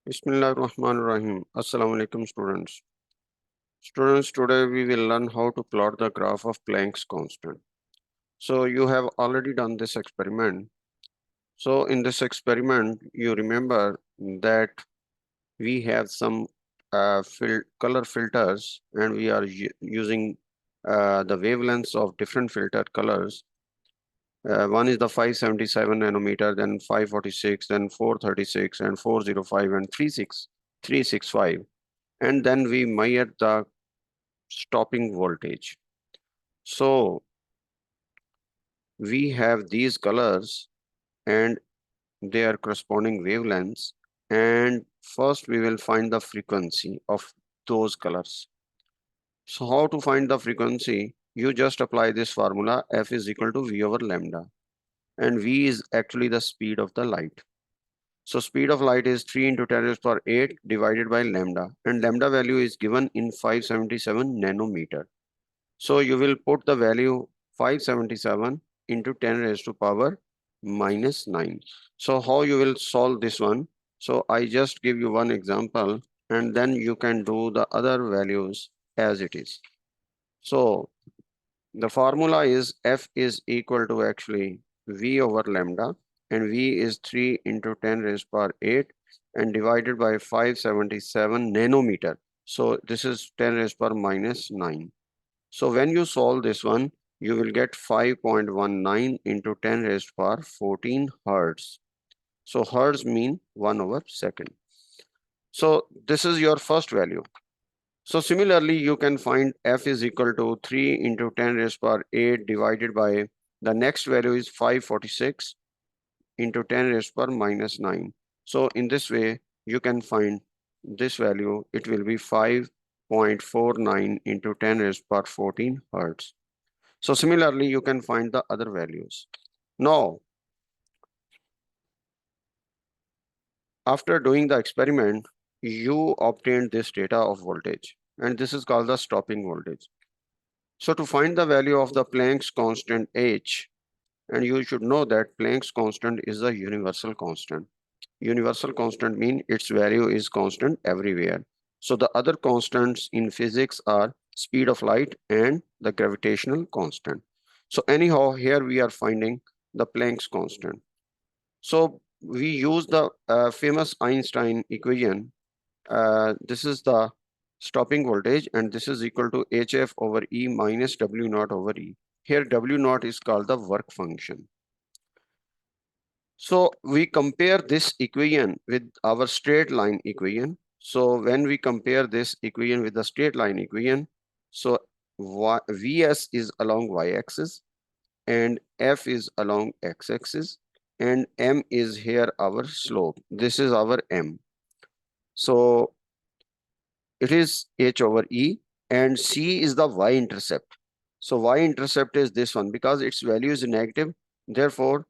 Bismillahirrahmanirrahim. Assalamu alaikum students. Students, today we will learn how to plot the graph of Planck's constant. So you have already done this experiment. So in this experiment, you remember that we have some color filters and we are using the wavelengths of different filter colors. One is the 577 nanometer, then 546, then 436 and 405 and 365. And then we measure the stopping voltage. So we have these colors and their corresponding wavelengths. And first we will find the frequency of those colors. So how to find the frequency? You just apply this formula, F is equal to V over lambda. And V is actually the speed of the light. So speed of light is 3 into 10 raised power 8 divided by lambda. And lambda value is given in 577 nanometer. So you will put the value 577 into 10 raised to power minus 9. So how you will solve this one? So I just give you one example and then you can do the other values as it is. So the formula is F is equal to actually V over lambda, and V is 3 into 10 raised power 8 and divided by 577 nanometer. So this is 10 raised power minus 9. So when you solve this one, you will get 5.19 into 10 raised to power 14 hertz. So hertz mean 1 over second. So this is your first value. So similarly, you can find F is equal to 3 into 10 raised to power 8 divided by the next value is 546 into 10 raised to power minus 9. So in this way, you can find this value. It will be 5.49 into 10 raised to power 14 hertz. So similarly, you can find the other values. Now, after doing the experiment, you obtained this data of voltage, and this is called the stopping voltage. So to find the value of the Planck's constant H, and you should know that Planck's constant is a universal constant. Universal constant means its value is constant everywhere. So the other constants in physics are speed of light and the gravitational constant. So anyhow, here we are finding the Planck's constant. So we use the famous Einstein equation. This is the stopping voltage and this is equal to HF over E minus W naught over E. Here W naught is called the work function. So we compare this equation with our straight line equation. So when we compare this equation with the straight line equation, so Vs is along y-axis and F is along x-axis and M is here our slope. This is our M. So it is H over E and C is the y-intercept. So y-intercept is this one because its value is negative. Therefore,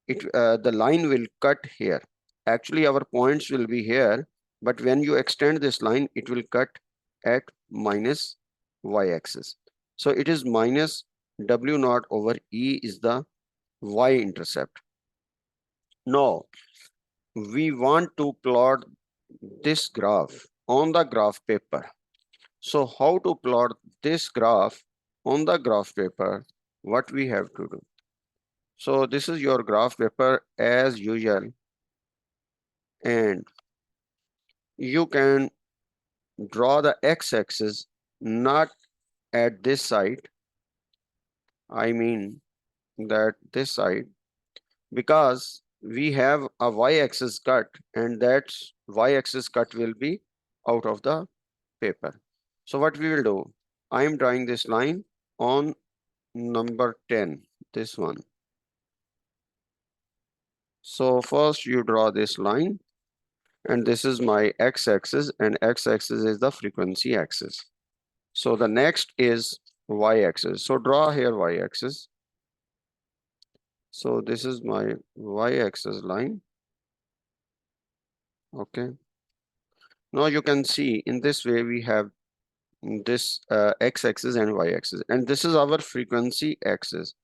the line will cut here. Actually, our points will be here, but when you extend this line, it will cut at minus y-axis. So it is minus W naught over E is the y-intercept. Now, we want to plot this graph on the graph paper. So how to plot this graph on the graph paper? What we have to do? So this is your graph paper as usual, and you can draw the x-axis not at this side. I mean that this side, because we have a y-axis cut and that y-axis cut will be out of the paper. So what we will do, I am drawing this line on number 10, this one. So first you draw this line and this is my x-axis and x-axis is the frequency axis. So the next is y-axis. So draw here y-axis. So this is my y-axis line. Okay. Now you can see in this way we have this x-axis and y-axis, and this is our frequency axis.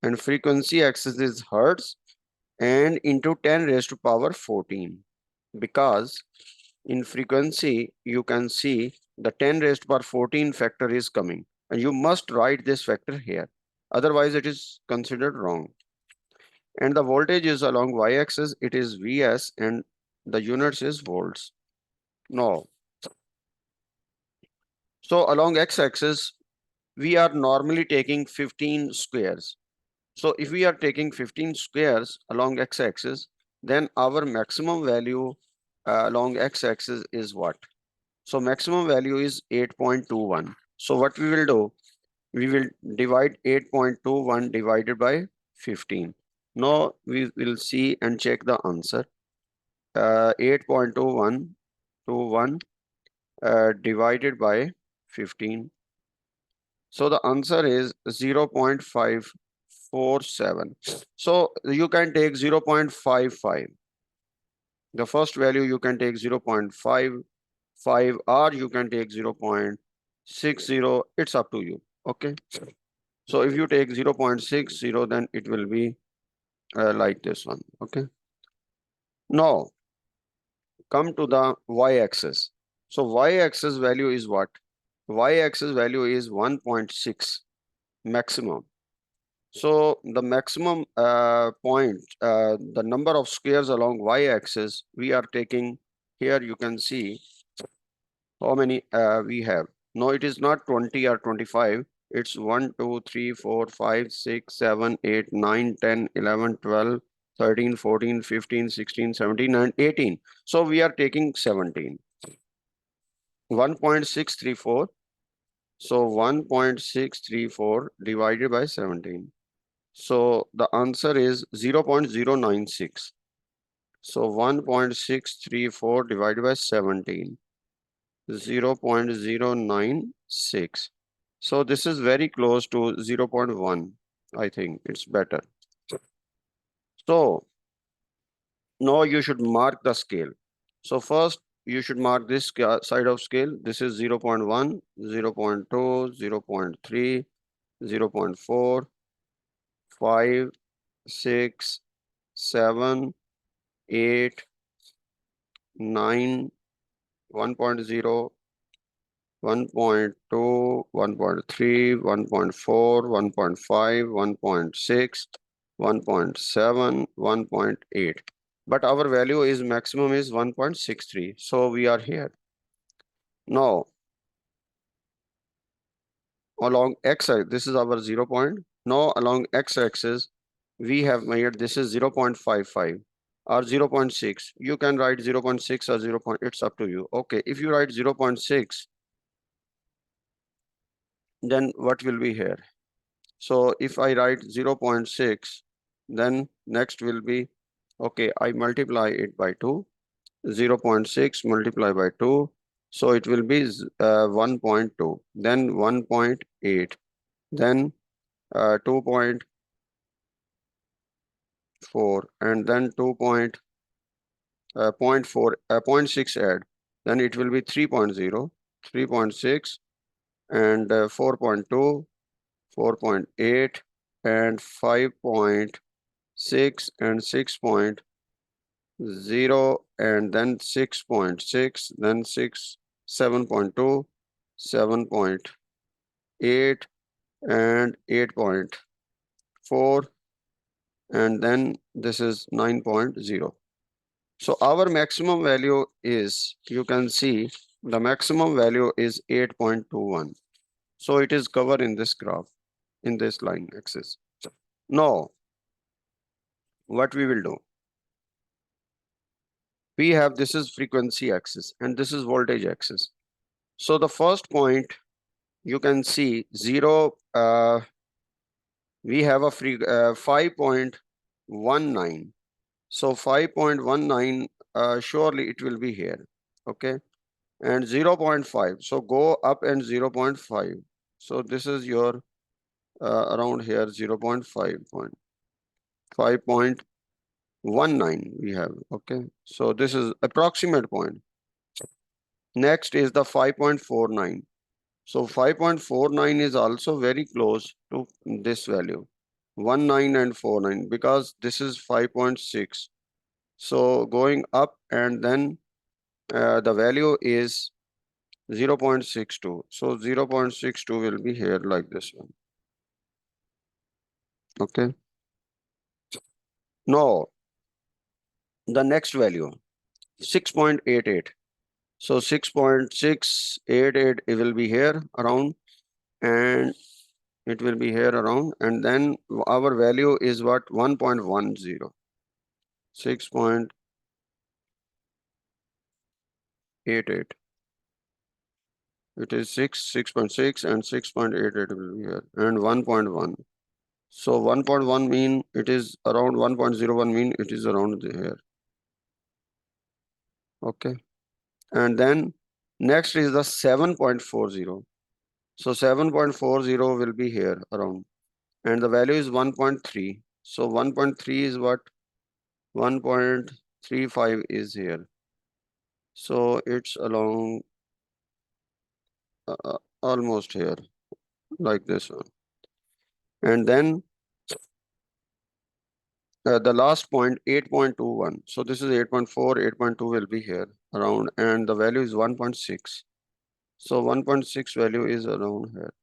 And frequency axis is hertz and into 10 raised to power 14. because in frequency, you can see the 10 raised to power 14 factor is coming, and you must write this factor here. Otherwise, it is considered wrong. And the voltage is along y-axis, it is Vs, and the units is volts. No. So along x-axis, we are normally taking 15 squares. So if we are taking 15 squares along x-axis, then our maximum value along x-axis is what? So maximum value is 8.21. So what we will do, we will divide 8.21 divided by 15. Now we will see and check the answer. 8.21 divided by 15. So the answer is 0.547. So you can take 0.55. The first value you can take 0.55 or you can take 0.60. It's up to you. Okay. So if you take 0.60, then it will be like this one. Okay. Now come to the y-axis. So y-axis value is what? Y-axis value is 1.6 maximum. So the maximum point, the number of squares along y-axis, we are taking here. You can see how many we have. No, it is not 20 or 25. It's 1, 2, 3, 4, 5, 6, 7, 8, 9, 10, 11, 12, 13, 14, 15, 16, 17, and 18. So we are taking 17. 1.634. So 1.634 divided by 17. So the answer is 0.096. So 1.634 divided by 17. 0.096. So this is very close to 0.1. I think it's better. So now you should mark the scale. So first you should mark this side of scale. This is 0.1, 0.2, 0.3, 0.4, 5, 6, 7, 8, 9, 1.0, 1.2, 1.3, 1.4, 1.5, 1.6, 1.7, 1.8. But our value is maximum is 1.63. So we are here. Now, along x-axis, this is our 0 point. Now along x-axis, we have made this is 0.55 or 0.6. You can write 0.6 or 0. It's up to you. Okay, if you write 0.6, then what will be here? So if I write 0.6, then next will be, okay, I multiply it by 2, 0.6 multiply by 2. So it will be 1.2, then 1.8, then 2.4, and then 0.6 add. Then it will be 3.0, 3.6, and 4.2, 4.8, and 5.6, and 6.0, and then 6.6, then 7.2, 7.8, and 8.4, and then this is 9.0. So our maximum value is, you can see the maximum value is 8.21. So it is covered in this graph, in this line axis. Now, what we will do? We have, this is frequency axis and this is voltage axis. So the first point, you can see 0, we have a 5.19. So 5.19, surely it will be here. Okay. And 0.5. So go up and 0.5. So this is your around here 0.5. 5.19 we have. Okay. So this is approximate point. Next is the 5.49. So 5.49 is also very close to this value, 19 and 49, because this is 5.6. So going up, and then the value is 0.62. So 0.62 will be here like this one. Okay. Now the next value 6.88. So 6.688 it will be here around, and it will be here around, and then our value is what? 1.10. 6.88. It is 6.6, and 6.88 will be here, and 1.1. So 1.1 mean it is around 1.01 mean it is around here. Okay. And then next is the 7.40. So 7.40 will be here around, and the value is 1.3. So 1.3 is what? 1.35 is here. So it's along almost here like this one. And then the last point 8.21. So this is 8.4, 8.2 will be here around, and the value is 1.6. So 1.6 value is around here.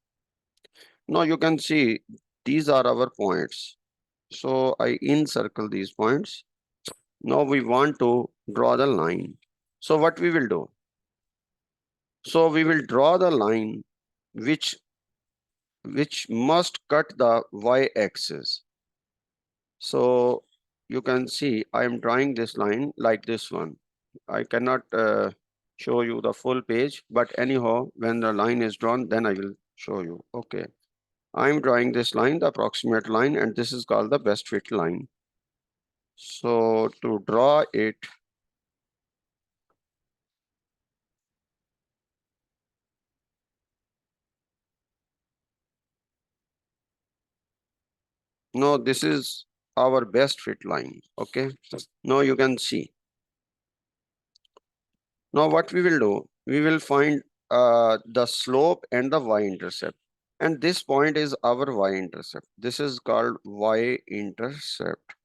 Now you can see these are our points. So I encircle these points. Now we want to draw the line. So what we will do? So we will draw the line which must cut the y-axis. So you can see I am drawing this line like this one. I cannot show you the full page, but anyhow, when the line is drawn, then I will show you. Okay. I'm drawing this line, the approximate line, and this is called the best fit line. So to draw it, no, this is our best fit line. Okay. Now you can see. Now what we will do, we will find the slope and the y-intercept. And this point is our y-intercept. This is called y-intercept.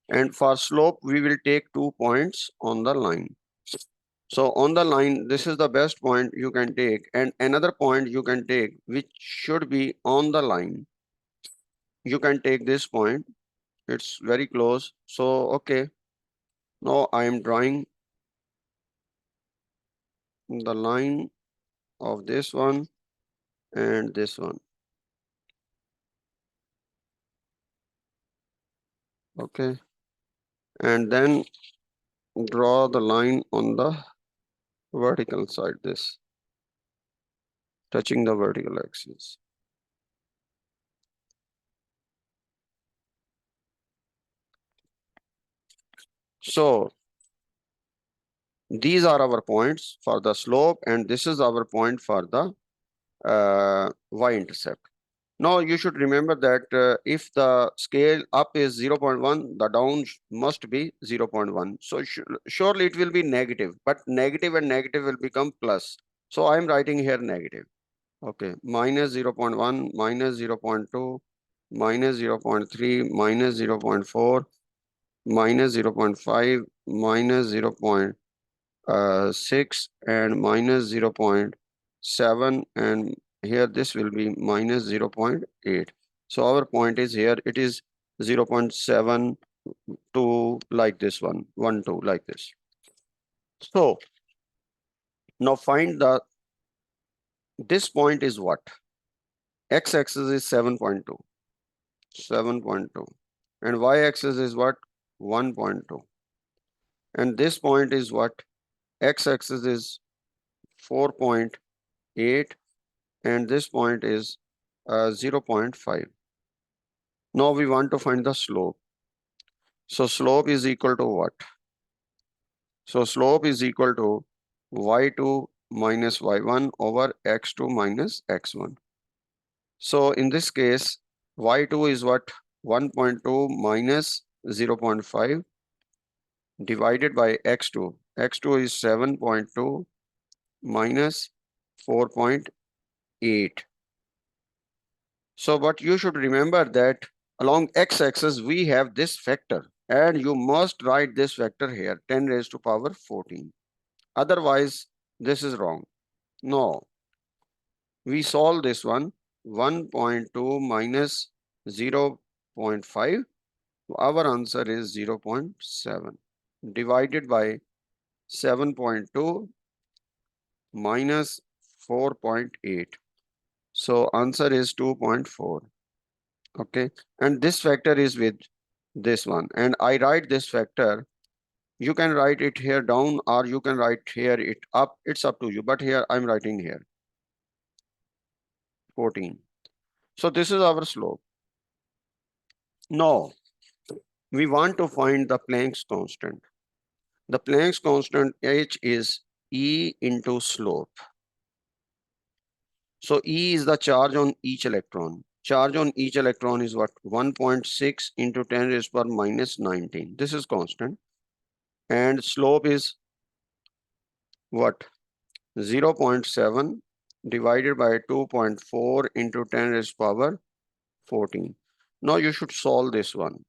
And for slope, we will take 2 points on the line. So on the line, this is the best point you can take. And another point you can take, which should be on the line. You can take this point. It's very close. So, okay. Now I am drawing the line of this one and this one. Okay. And then draw the line on the vertical side, this, touching the vertical axis. So these are our points for the slope, and this is our point for the y-intercept. Now you should remember that if the scale up is 0.1, the down must be 0.1. So surely it will be negative, but negative and negative will become plus. So I'm writing here negative. Okay, minus 0.1, minus 0.2, minus 0.3, minus 0.4, minus 0.5, minus 0.6, and minus 0.7, and here this will be minus 0.8. So our point is here, it is 0.72 like this one, 1, 2 like this. So now find this point is what? X-axis is 7.2. 7.2, and y-axis is what? 1.2, and this point is what? X-axis is 4.8, and this point is 0.5. Now we want to find the slope. So slope is equal to what? So slope is equal to y2 minus y1 over x2 minus x1. So in this case, y2 is what? 1.2 minus 0.5 divided by x2. x2 is 7.2 minus 4.8. So but you should remember that along x-axis we have this factor. And you must write this vector here, 10 raised to power 14. Otherwise, this is wrong. No, we solve this one, 1.2 minus 0.5. Our answer is 0.7 divided by 7.2 minus 4.8. So answer is 2.4. Okay. And this factor is with this one. And I write this factor. You can write it here down or you can write here it up. It's up to you. But here I'm writing here 14. So this is our slope. No, we want to find the Planck's constant. The Planck's constant H is E into slope. So E is the charge on each electron. Charge on each electron is what? 1.6 into 10 raised to power minus 19. This is constant. And slope is what? 0.7 divided by 2.4 into 10 raised to power 14. Now you should solve this one.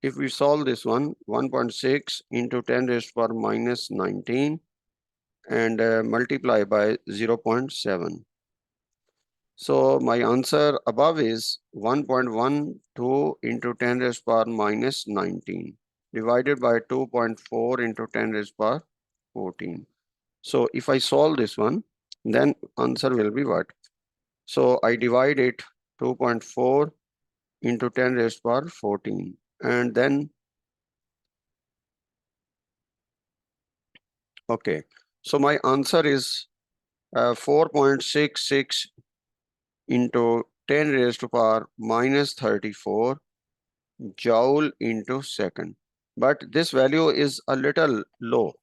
If we solve this one, 1.6 into 10 raised to power minus 19 and multiply by 0.7. So my answer above is 1.12 into 10 raised to power minus 19 divided by 2.4 into 10 raised to power 14. So if I solve this one, then answer will be what? So I divide it 2.4 into 10 raised to power 14. And then, okay. So my answer is 4.66 into 10 raised to power minus 34 joule into second. But this value is a little low.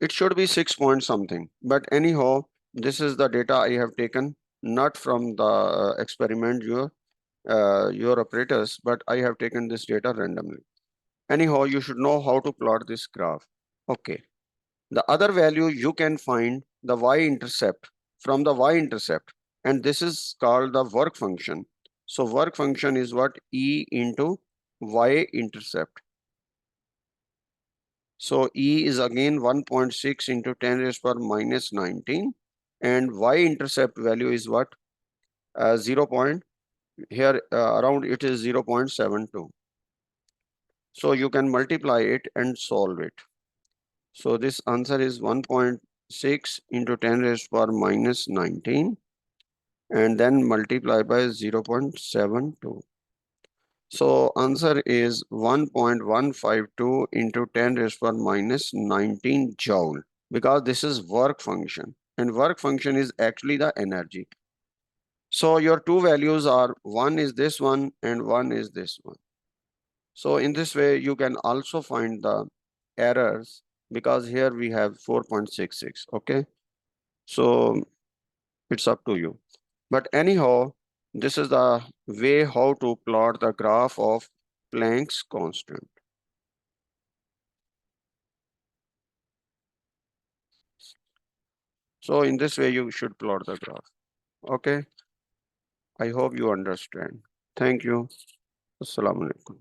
It should be 6 point something. But anyhow, this is the data I have taken, not from the experiment your operators, but I have taken this data randomly. Anyhow, you should know how to plot this graph. Okay. The other value you can find the y-intercept from the y-intercept, and this is called the work function. So work function is what? E into y-intercept. So E is again 1.6 into 10 raised to power minus 19, and y-intercept value is what? 0. Here around it is 0.72. So you can multiply it and solve it. So this answer is 1.6 into 10 raised to power minus 19 and then multiply by 0.72. So answer is 1.152 into 10 raised to power minus 19 joule, because this is work function and work function is actually the energy. So your two values are, one is this one and one is this one. So in this way, you can also find the errors, because here we have 4.66. Okay. So it's up to you. But anyhow, this is the way how to plot the graph of Planck's constant. So in this way, you should plot the graph. Okay. I hope you understand. Thank you. Assalamu alaikum.